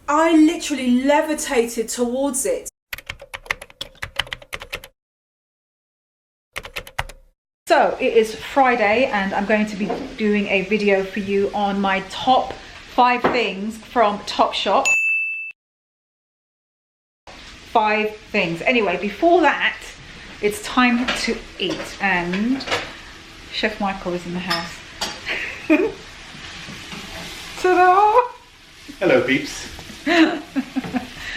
I literally levitated towards it. So it is Friday and I'm going to be doing a video for you on my top 5 things from Topshop. 5 things. Anyway, before that, it's time to eat and Chef Michael is in the house. Ta-da! Hello, peeps.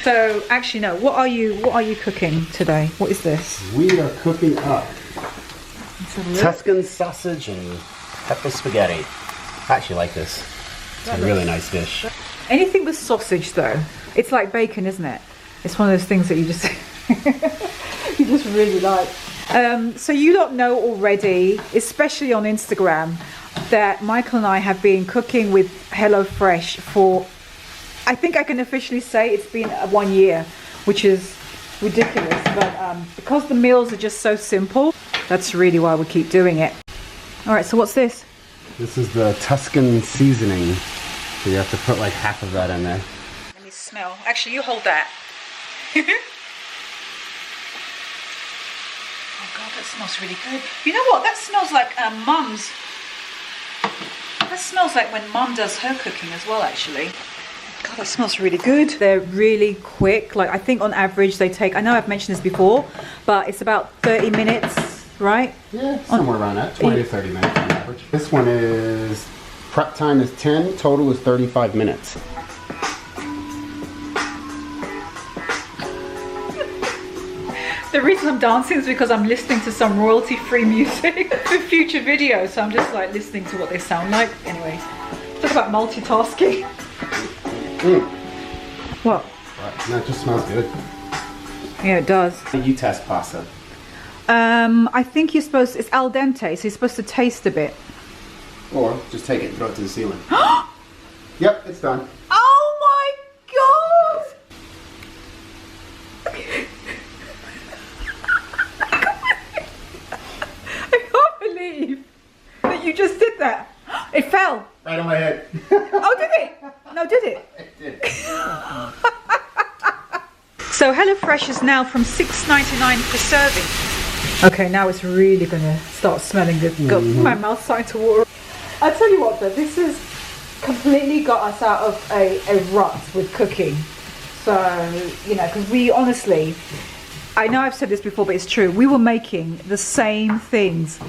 So actually no, what are you cooking today? What is this? We are cooking up Tuscan sausage and pepper spaghetti. I actually like this. It's a really nice dish. Anything with sausage though, it's like bacon, isn't it? It's one of those things that you just you just really like. So you lot know already, especially on Instagram, that Michael and I have been cooking with HelloFresh for, I think I can officially say it's been 1 year, which is ridiculous, but because the meals are just so simple, that's really why we keep doing it. All right, so what's this? This is the Tuscan seasoning. So you have to put like half of that in there. Let me smell. Actually, you hold that. Oh God, that smells really good. You know what? That smells like Mum's. That smells like when Mum does her cooking as well, actually. God, that smells really good. They're really quick. Like, I think on average they take, I know I've mentioned this before, but it's about 30 minutes, right? Yeah, somewhere around that, 20 to 30 minutes on average. This one is, prep time is 10, total is 35 minutes. The reason I'm dancing is because I'm listening to some royalty-free music for future videos, so I'm just like listening to what they sound like. Anyways, talk about multitasking. What? No, it just smells good. Yeah, it does. You test pasta. I think you're supposed, it's al dente, so you're supposed to taste a bit. Or just take it and throw it to the ceiling. Yep, it's done. Oh my God! I can't believe that you just did that. It fell. Right on my head. Oh, did it? No, did it? It did. So HelloFresh is now from $6.99 per serving. Okay, now it's really gonna start smelling good. My mouth's starting to water. I tell you what though, this has completely got us out of a rut with cooking. So, you know, because we honestly, I know I've said this before, but it's true. We were making the same things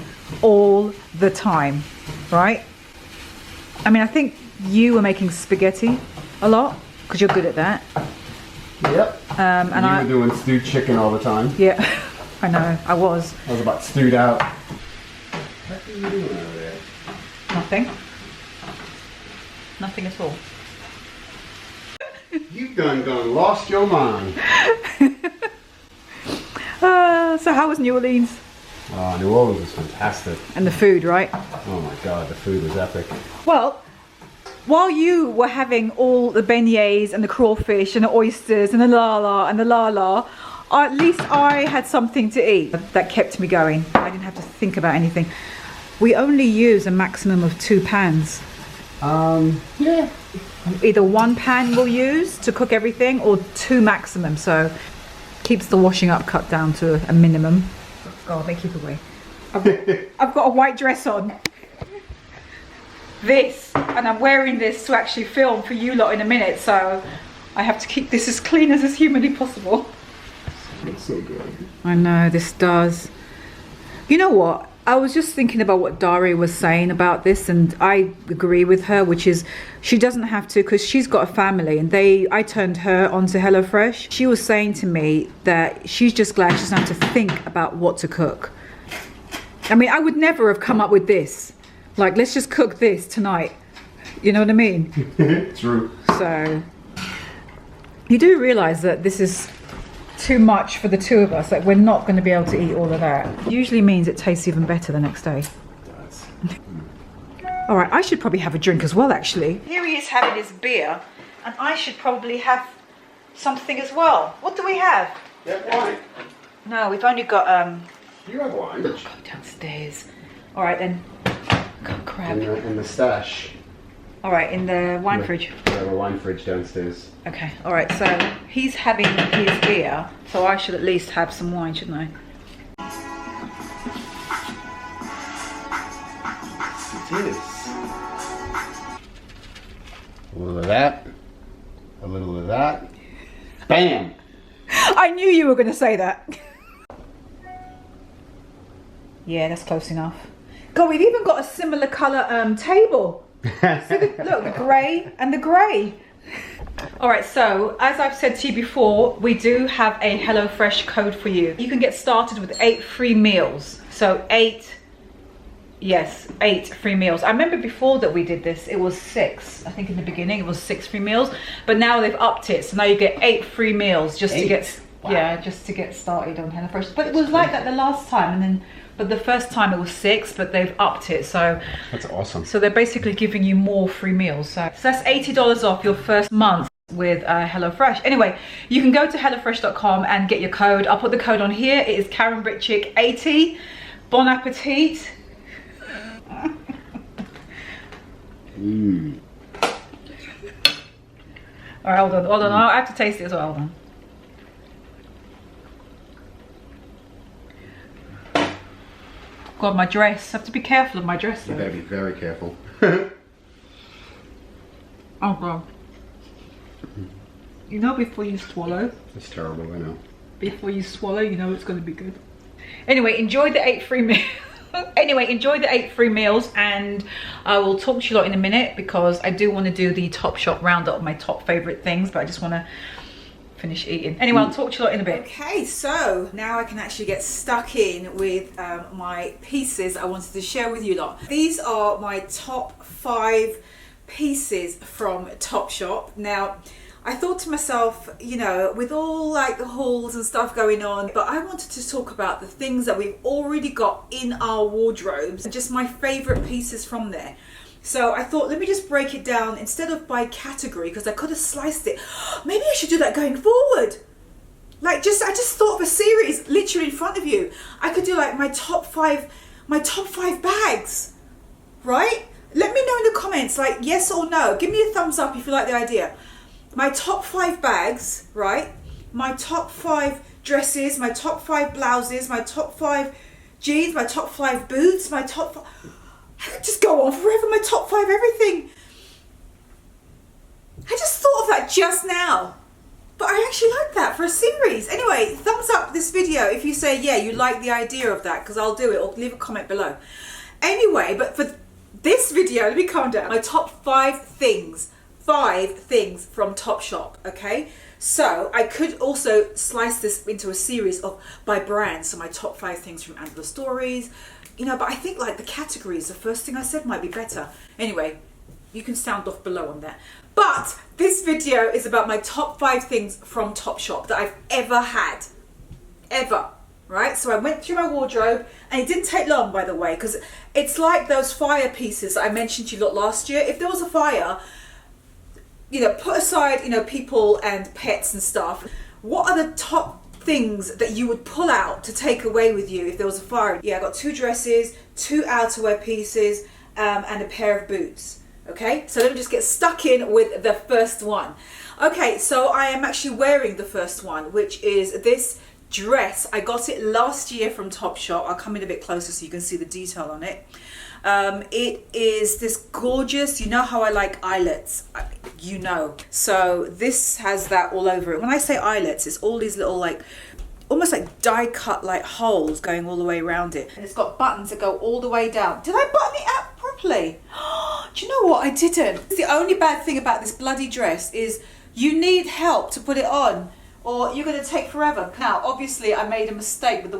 all the time, right? I mean, I think you were making spaghetti a lot because you're good at that. Yep. And you were doing stewed chicken all the time. Yeah, I know, I was. I was about stewed out. What are you doing over there? Nothing. Nothing at all. You've gone lost your mind. So how was New Orleans? Oh, New Orleans was fantastic. And the food, right? Oh my God, the food was epic. Well, while you were having all the beignets and the crawfish and the oysters and the la-la and the la-la, at least I had something to eat that kept me going. I didn't have to think about anything. We only use a maximum of 2 pans. Yeah. Either 1 pan we'll use to cook everything or 2 maximum, so keeps the washing up cut down to a minimum. God, they keep away. I've got a white dress on. This, and I'm wearing this to actually film for you lot in a minute, so I have to keep this as clean as is humanly possible. It's so good. I know, this does. You know what? I was just thinking about what Dari was saying about this, and I agree with her, which is she doesn't have to, because she's got a family, and I turned her onto HelloFresh. She was saying to me that she's just glad she doesn't have to think about what to cook. I mean, I would never have come up with this. Like, let's just cook this tonight. You know what I mean? True. So, you do realize that this is too much for the 2 of us. Like, we're not going to be able to eat all of that. Usually means it tastes even better the next day. It does. All right, I should probably have a drink as well, actually. Here he is having his beer, and I should probably have something as well. What do we have? Get wine. No, we've only got You have wine. Go downstairs. All right then. Go grab. In the stash. All right, in the wine fridge. We have a wine fridge downstairs. Okay, all right, so he's having his beer, so I should at least have some wine, shouldn't I? It is. A little of that. A little of that. Bam! I knew you were going to say that. Yeah, that's close enough. God, we've even got a similar colour table. So look, the grey and the grey. Alright, so as I've said to you before, we do have a HelloFresh code for you. You can get started with 8 free meals. So 8 free meals. I remember before that we did this, it was 6. I think in the beginning it was 6 free meals, but now they've upped it. So now you get 8 free meals just to get, just to get started on HelloFresh. But it was like that the last time, and then, but the first time it was 6, but they've upped it. So that's awesome. So they're basically giving you more free meals. So that's $80 off your first month with HelloFresh. Anyway, you can go to hellofresh.com and get your code. I'll put the code on here. It is KarenBritChick 80. Bon appetit. All right, hold on. I have to taste it as well. Hold on. God, my dress. I have to be careful of my dress though. You better be very careful. Oh God. You know, before you swallow. It's terrible, I know. Before you swallow, you know it's going to be good. Anyway, enjoy the 8 free meals. Anyway, enjoy the 8 free meals, and I will talk to you lot in a minute because I do want to do the Topshop roundup of my top favorite things, but I just want to finish eating. Anyway, I'll talk to you lot in a bit. Okay, so now I can actually get stuck in with my pieces I wanted to share with you lot. These are my top 5 pieces from Topshop. Now, I thought to myself, you know, with all like the hauls and stuff going on, but I wanted to talk about the things that we've already got in our wardrobes and just my favorite pieces from there. So I thought, let me just break it down instead of by category, because I could have sliced it. Maybe I should do that going forward. Like I just thought of a series literally in front of you. I could do like my top 5 bags, right? Let me know in the comments, like yes or no. Give me a thumbs up if you like the idea. My top 5 bags, right? My top 5 dresses, my top 5 blouses, my top 5 jeans, my top 5 boots, my top 5... I could just go on forever, my top 5 everything. I just thought of that just now. But I actually like that for a series. Anyway, thumbs up this video if you say, yeah, you like the idea of that, because I'll do it, or leave a comment below. Anyway, but for this video, let me calm down. My top 5 things. 5 things from Topshop, okay? So I could also slice this into a series of by brand. So my top 5 things from Angela Stories, you know, but I think like the categories, the first thing I said might be better. Anyway, you can sound off below on that. But this video is about my top 5 things from Topshop that I've ever had, ever, right? So I went through my wardrobe, and it didn't take long, by the way, because it's like those fire pieces that I mentioned to you lot last year. If there was a fire, you know, put aside, you know, people and pets and stuff. What are the top things that you would pull out to take away with you if there was a fire? Yeah, I got 2 dresses, 2 outerwear pieces, and a pair of boots. Okay, so let me just get stuck in with the first one. Okay, so I am actually wearing the first one, which is this dress. I got it last year from Topshop. I'll come in a bit closer so you can see the detail on it. It is this gorgeous, you know how I like eyelets, you know, so this has that all over it. When I say eyelets, it's all these little like almost like die cut like holes going all the way around it, and it's got buttons that go all the way down. Did I button it up properly? Do you know what? I didn't. The only bad thing about this bloody dress is you need help to put it on, or you're going to take forever. Now obviously I made a mistake with the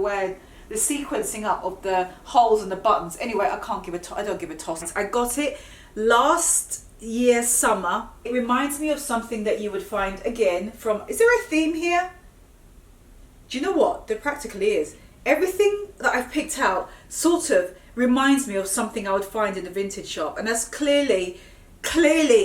sequencing up of the holes and the buttons. Anyway, I don't give a toss. I got it last year summer. It reminds me of something that you would find again from, is there a theme here? Do you know what? There practically is. Everything that I've picked out sort of reminds me of something I would find in a vintage shop, and that's clearly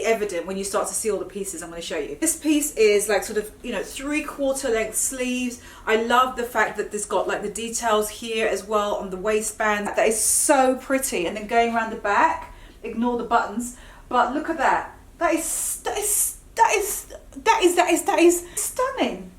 evident when you start to see all the pieces I'm going to show you. This piece is like sort of, you know, 3/4 length sleeves. I love the fact that this got like the details here as well on the waistband. That is so pretty. And then going around the back, ignore the buttons, But look at that. That is stunning.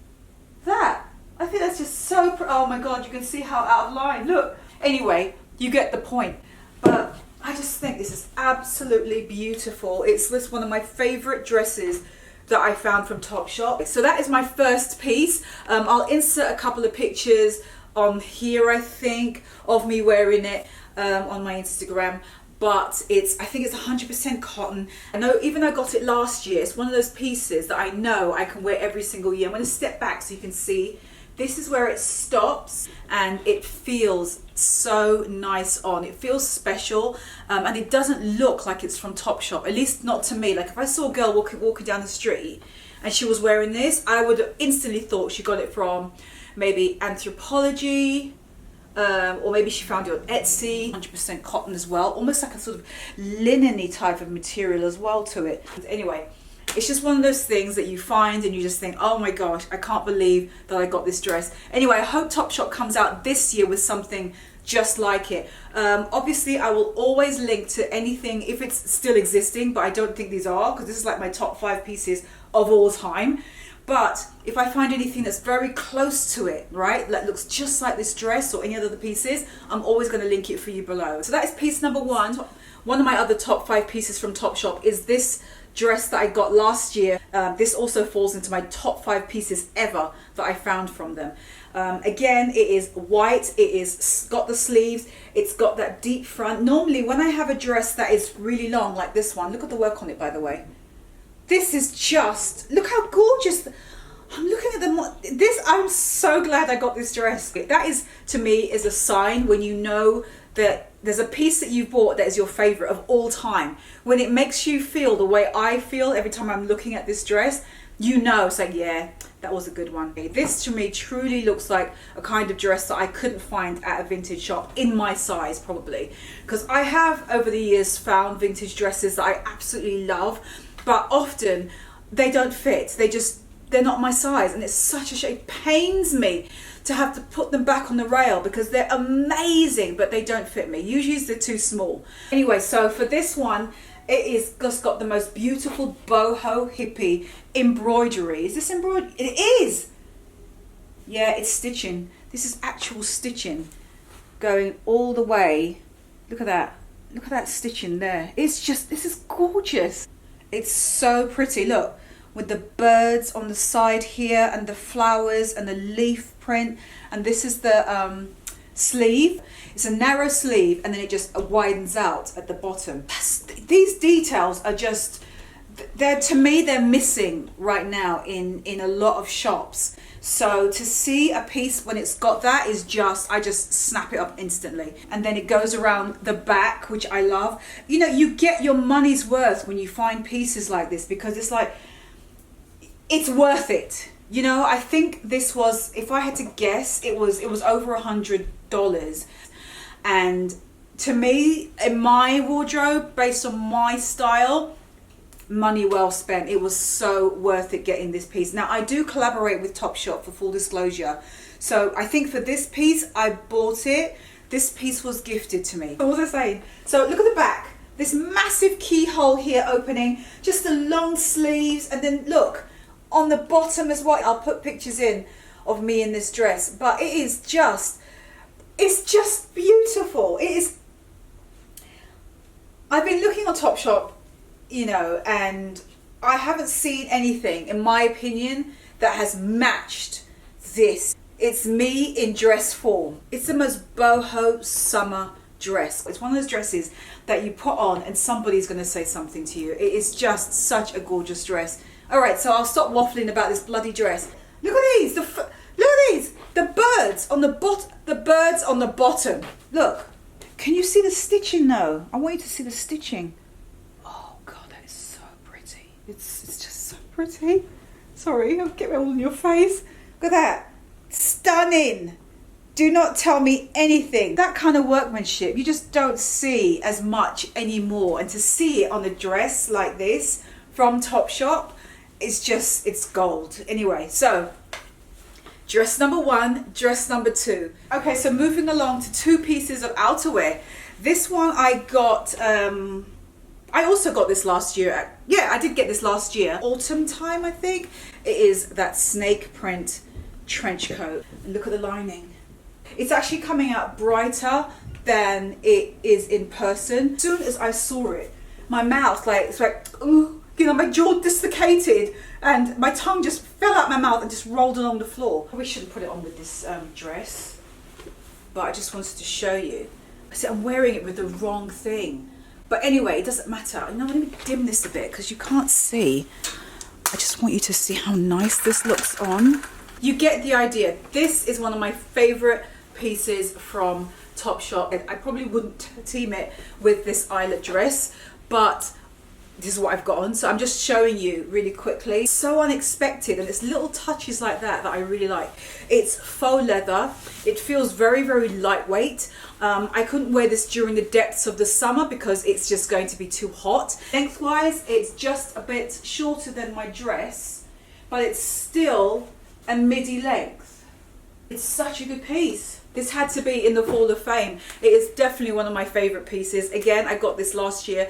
That. I think that's just so, oh my God, you can see how out of line. Look. Anyway, you get the point. But I just think this is absolutely beautiful. It's just one of my favorite dresses that I found from Topshop. So that is my first piece. I'll insert a couple of pictures on here, I think, of me wearing it on my Instagram. But I think it's 100% cotton. I know, even though I got it last year, it's one of those pieces that I know I can wear every single year. I'm going to step back so you can see. This is where it stops, and it feels so nice on. It feels special, and it doesn't look like it's from Topshop, at least not to me. Like if I saw a girl walking down the street and she was wearing this, I would have instantly thought she got it from maybe Anthropologie, or maybe she found it on Etsy. 100% cotton as well, almost like a sort of linen-y type of material as well to it. Anyway, it's just one of those things that you find and you just think, oh my gosh, I can't believe that I got this dress. Anyway, I hope Topshop comes out this year with something just like it. Obviously, I will always link to anything if it's still existing, but I don't think these are, because this is like my top 5 pieces of all time. But if I find anything that's very close to it, right, that looks just like this dress or any other pieces, I'm always going to link it for you below. So that is piece number 1. One of my other top 5 pieces from Topshop is this dress that I got last year. This also falls into my top 5 pieces ever that I found from them. Again, it is white, it is got the sleeves, it's got that deep front. Normally when I have a dress that is really long like this one, look at the work on it, by the way. This is just, look how gorgeous. I'm looking at them. I'm so glad I got this dress. That is, to me, is a sign when you know that there's a piece that you bought that is your favorite of all time. When it makes you feel the way I feel every time I'm looking at this dress, you know, it's like, yeah, that was a good one. This to me truly looks like a kind of dress that I couldn't find at a vintage shop in my size, probably. Because I have over the years found vintage dresses that I absolutely love, but often they don't fit. They're not my size, and it's such a shame. It pains me to have to put them back on the rail because they're amazing, but they don't fit me. Usually they're too small. Anyway, so for this one, it is just got the most beautiful boho hippie embroidery. Is this embroidery? It is! Yeah, it's stitching. This is actual stitching going all the way. Look at that. Look at that stitching there. It's just, this is gorgeous. It's so pretty. Look, with the birds on the side here and the flowers and the leaf print. And this is the sleeve. It's a narrow sleeve, and then it just widens out at the bottom. These details are just, to me, they're missing right now in a lot of shops. So to see a piece when it's got that is just, I just snap it up instantly. And then it goes around the back, which I love. You know, you get your money's worth when you find pieces like this, because it's like, it's worth it. You know, I think this was, if I had to guess, it was over $100. And to me, in my wardrobe, based on my style, money well spent. It was so worth it getting this piece. Now, I do collaborate with Topshop, for full disclosure. So I think for this piece, I bought it. This piece was gifted to me. What was I saying? So look at the back. This massive keyhole here opening, just the long sleeves, and then look, on the bottom as well. I'll put pictures in of me in this dress, but it is just, it's just beautiful. It is. I've been looking on Topshop, you know, and I haven't seen anything, in my opinion, that has matched this. It's me in dress form. It's the most boho summer dress. It's one of those dresses that you put on and somebody's going to say something to you. It is just such a gorgeous dress. All right, so I'll stop waffling about this bloody dress. Look at these. Look at these. The birds on the birds on the bottom. Look. Can you see the stitching though? I want you to see the stitching. Oh God, that is so pretty. It's just so pretty. Sorry, I'll get it all in your face. Look at that. Stunning. Do not tell me anything. That kind of workmanship, you just don't see as much anymore. And to see it on a dress like this from Topshop, it's gold. Anyway, so dress number 1, dress number 2. Okay, so moving along to 2 pieces of outerwear. This one I got, I I also got this last year. Yeah, I did get this last year. Autumn time, I think. It is that snake print trench coat. And look at the lining. It's actually coming out brighter than it is in person. As soon as I saw it, my mouth, like, it's like, ooh, you know, my jaw dislocated and my tongue just fell out my mouth and just rolled along the floor. I shouldn't put it on with this dress, but I just wanted to show you. I said I'm wearing it with the wrong thing. But anyway, it doesn't matter. You know, let me dim this a bit because you can't see. I just want you to see how nice this looks on. You get the idea. This is one of my favorite pieces from Topshop. I probably wouldn't team it with this eyelet dress, but this is what I've got on. So I'm just showing you really quickly. So unexpected, and it's little touches like that I really like. It's faux leather. It feels very, very lightweight. I couldn't wear this during the depths of the summer because it's just going to be too hot. Lengthwise, it's just a bit shorter than my dress, but it's still a midi length. It's such a good piece. This had to be in the Hall of Fame. It is definitely one of my favorite pieces. Again, I got this last year.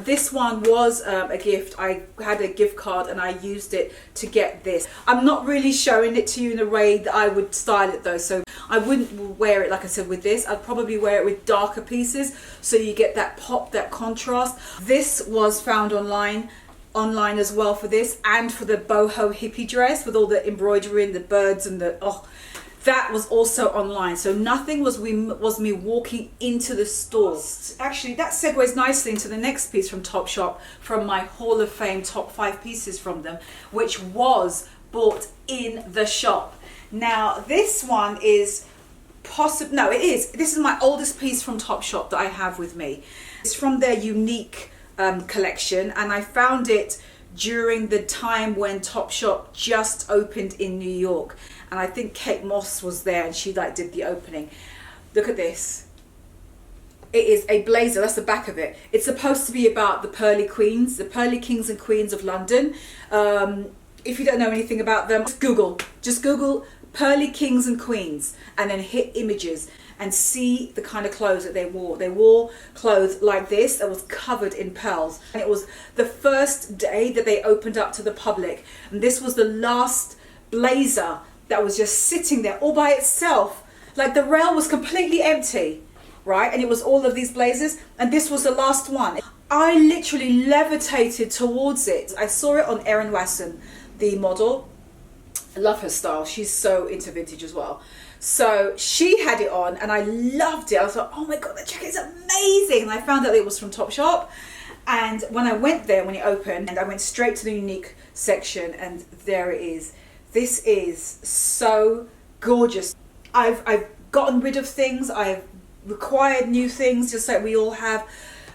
This one was a gift. I had a gift card and I used it to get this. I'm not really showing it to you in a way that I would style it though. So I wouldn't wear it, like I said, with this. I'd probably wear it with darker pieces so you get that pop, that contrast. This was found online as well for this, and for the boho hippie dress with all the embroidery and the birds and the, oh, that was also online. So nothing was me walking into the store. Actually, that segues nicely into the next piece from Topshop, from my Hall of Fame top 5 pieces from them, which was bought in the shop. Now this one is this is my oldest piece from Topshop that I have with me. It's from their unique collection, and I found it during the time when Topshop just opened in New York, and I think Kate Moss was there and she like did the opening. Look at this. It is a blazer. That's the back of it. It's supposed to be about the Pearly Queens, the Pearly Kings and Queens of London. If you don't know anything about them, just Google Pearly Kings and Queens and then hit images and see the kind of clothes that they wore. They wore clothes like this that was covered in pearls. And it was the first day that they opened up to the public. And this was the last blazer that was just sitting there all by itself. Like the rail was completely empty, right? And it was all of these blazers. And this was the last one. I literally levitated towards it. I saw it on Erin Wasson, the model. I love her style. She's so into vintage as well. So she had it on and I loved it. I was like, oh my God, that jacket is amazing. And I found out it was from Topshop. And when I went there, when it opened, and I went straight to the unique section, and there it is. This is so gorgeous. I've gotten rid of things. I've required new things, just like we all have.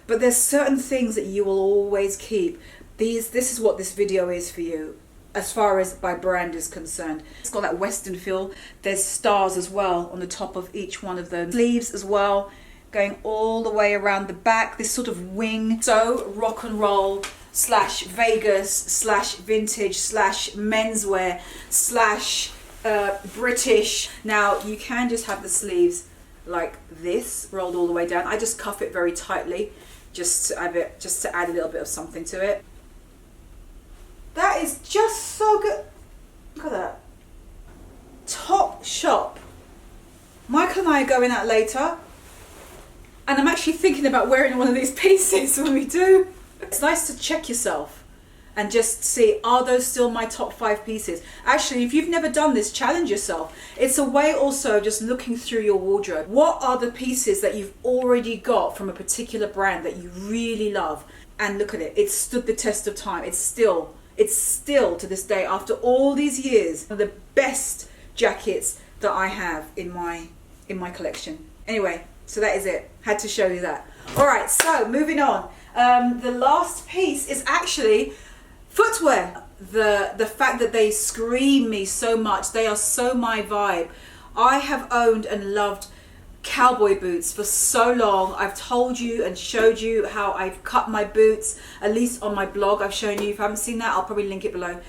But there's certain things that you will always keep. This is what this video is for you, as far as my brand is concerned. It's got that Western feel. There's stars as well on the top of each one of them. Sleeves as well, going all the way around the back. This sort of wing. So rock and roll / Vegas / vintage / menswear / British. Now you can just have the sleeves like this, rolled all the way down. I just cuff it very tightly, just to add a little bit of something to it. That is just so good. Look at that. Topshop. Michael and I are going out later, and I'm actually thinking about wearing one of these pieces when we do. It's nice to check yourself and just see, are those still my top 5 pieces? Actually, if you've never done this, challenge yourself. It's a way also of just looking through your wardrobe. What are the pieces that you've already got from a particular brand that you really love? And look at it. It's stood the test of time. It's still to this day, after all these years, one of the best jackets that I have in my collection. Anyway, so that is it. Had to show you that. All right, so moving on. The last piece is actually footwear. The fact that they scream me so much. They are so my vibe. I have owned and loved cowboy boots for so long. I've told you and showed you how I've cut my boots, at least on my blog. I've shown you. If you haven't seen that, I'll probably link it below.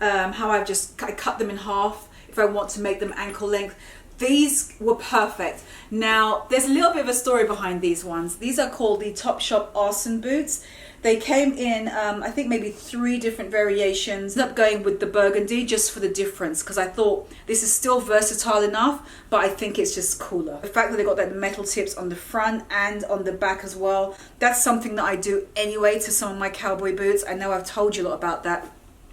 How I cut them in half if I want to make them ankle length. These were perfect. Now, there's a little bit of a story behind these ones. These are called the Topshop Arson boots. They came in, I think maybe 3 different variations. I ended up going with the burgundy just for the difference, because I thought this is still versatile enough, but I think it's just cooler. The fact that they got that metal tips on the front and on the back as well, that's something that I do anyway to some of my cowboy boots. I know I've told you a lot about that.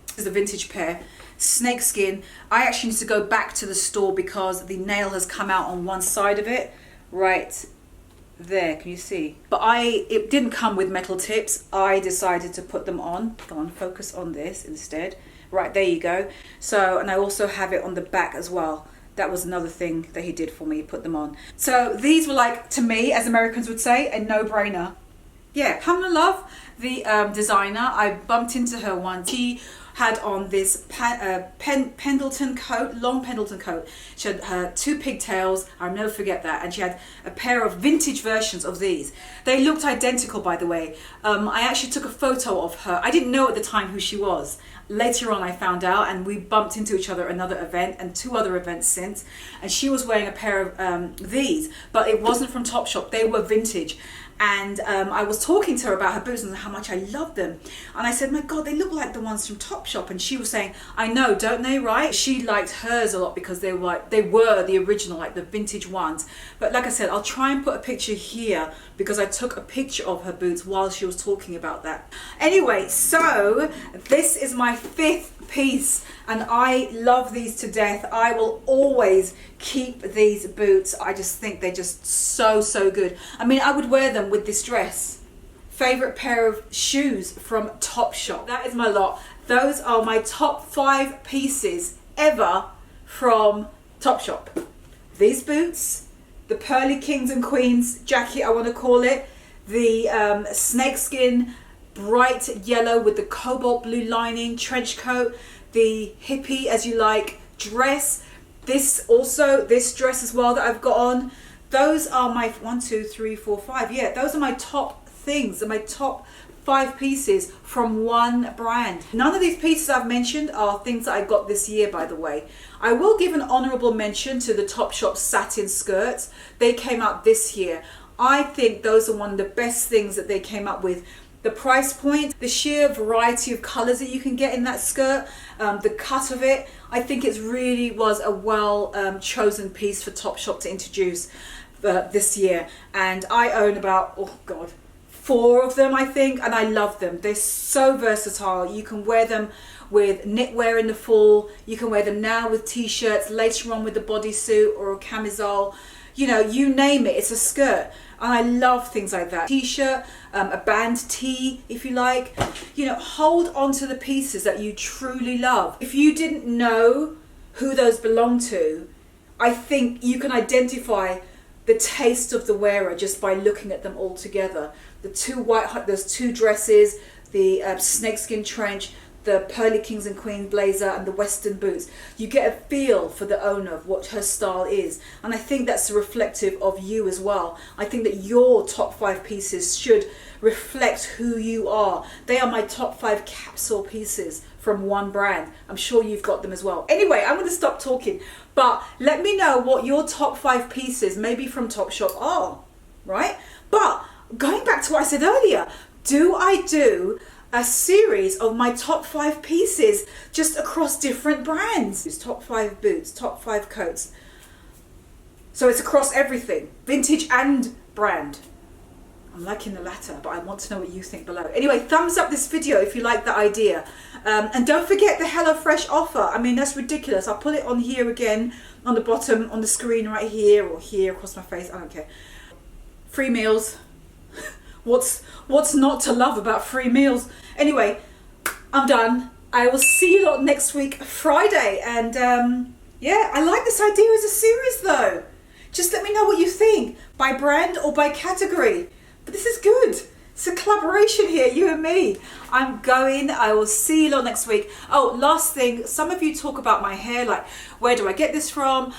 This is a vintage pair. Snakeskin. I actually need to go back to the store because the nail has come out on one side of it. Right there, can you see? But it didn't come with metal tips. I decided to put them on. Go on, focus on this instead. Right, there you go. So, and I also have it on the back as well. That was another thing that he did for me, put them on. So these were like, to me, as Americans would say, a no-brainer. Yeah, come to love the designer. I bumped into her once. She had on this Pendleton coat, long Pendleton coat. She had her 2 pigtails, I'll never forget that, and she had a pair of vintage versions of these. They looked identical, by the way. I actually took a photo of her. I didn't know at the time who she was. Later on I found out, and we bumped into each other at another event and 2 other events since, and she was wearing a pair of these, but it wasn't from Topshop, they were vintage. And I was talking to her about her boots and how much I love them. And I said, my God, they look like the ones from Topshop. And she was saying, I know, don't they, right? She liked hers a lot because they were the original, like the vintage ones. But like I said, I'll try and put a picture here because I took a picture of her boots while she was talking about that. Anyway, so this is my 5th piece and I love these to death. I will always keep these boots. I just think they're just so good. I mean, I would wear them with this dress. Favorite pair of shoes from Topshop. That is my lot. Those are my top 5 pieces ever from Topshop. These boots, the Pearly Kings and Queens jacket, I want to call it, the snakeskin bright yellow with the cobalt blue lining trench coat, the hippie as you like dress, this dress as well that I've got on. Those are my 1, 2, 3, 4, 5. Yeah, those are my top things, my top 5 pieces from one brand. None of these pieces I've mentioned are things that I got this year, by the way. I will give an honorable mention to the Topshop satin skirts. They came out this year. I think those are one of the best things that they came up with. The price point, the sheer variety of colors that you can get in that skirt, the cut of it, I think it really was a well chosen piece for Topshop to introduce this year. And I own about, oh God, 4 of them, I think, and I love them. They're so versatile. You can wear them with knitwear in the fall. You can wear them now with t-shirts, later on with the bodysuit or a camisole. You know, you name it, it's a skirt. And I love things like that. T-shirt, a band tee, if you like. You know, hold on to the pieces that you truly love. If you didn't know who those belong to, I think you can identify the taste of the wearer just by looking at them all together. Those 2 dresses, the snakeskin trench, the Pearly Kings and Queen blazer and the Western boots. You get a feel for the owner of what her style is. And I think that's reflective of you as well. I think that your top 5 pieces should reflect who you are. They are my top 5 capsule pieces from one brand. I'm sure you've got them as well. Anyway, I'm going to stop talking, but let me know what your top 5 pieces, maybe from Topshop, are, right? But going back to what I said earlier, do I do a series of my top 5 pieces just across different brands? It's top 5 boots, top 5 coats. So it's across everything, vintage and brand. I'm liking the latter, but I want to know what you think below. Anyway, thumbs up this video if you like the idea. And don't forget the HelloFresh offer. I mean, that's ridiculous. I'll put it on here again, on the bottom, on the screen right here, or here across my face. I don't care. Free meals. What's not to love about free meals? Anyway, I'm done. I will see you lot next week, Friday. And yeah, I like this idea as a series though. Just let me know what you think, by brand or by category. But this is good. It's a collaboration here, you and me. I'm going. I will see you lot next week. Oh, last thing. Some of you talk about my hair, like, where do I get this from?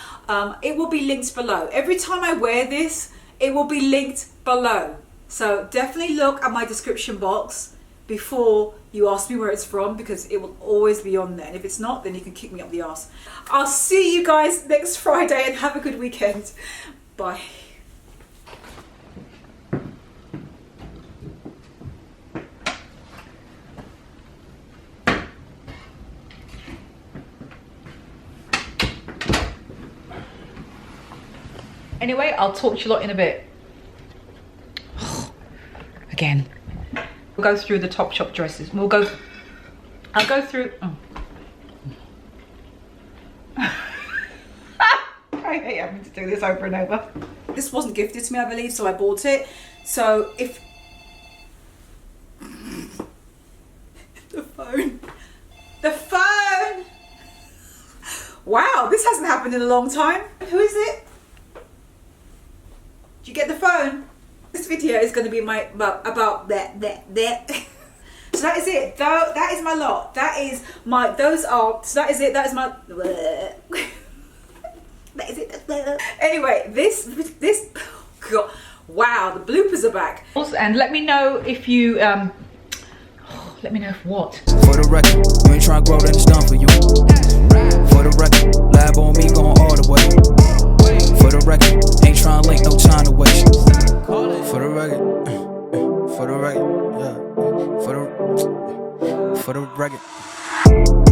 It will be linked below. Every time I wear this, it will be linked below. So definitely look at my description box before you ask me where it's from, because it will always be on there. And if it's not, then you can kick me up the arse. I'll see you guys next Friday and have a good weekend. Bye. Anyway, I'll talk to you lot in a bit. Again. We'll go through the Topshop dresses. I'll go through... Oh. I hate having to do this over and over. This wasn't gifted to me, I believe, so I bought it. So if... The phone. The phone! Wow, this hasn't happened in a long time. Who is it? Did you get the phone? This video is going to be about that. So that is it. That is my lot. That is my, those are, so that is it. That is my, that is it. Anyway, this, God, wow, the bloopers are back. And let me know if you, let me know if what. For the record, you ain't trying to grow, then it's done for you. For the record, lab on me going all the way. For the record, ain't trying to link, no time to waste. For the record, yeah. For the record.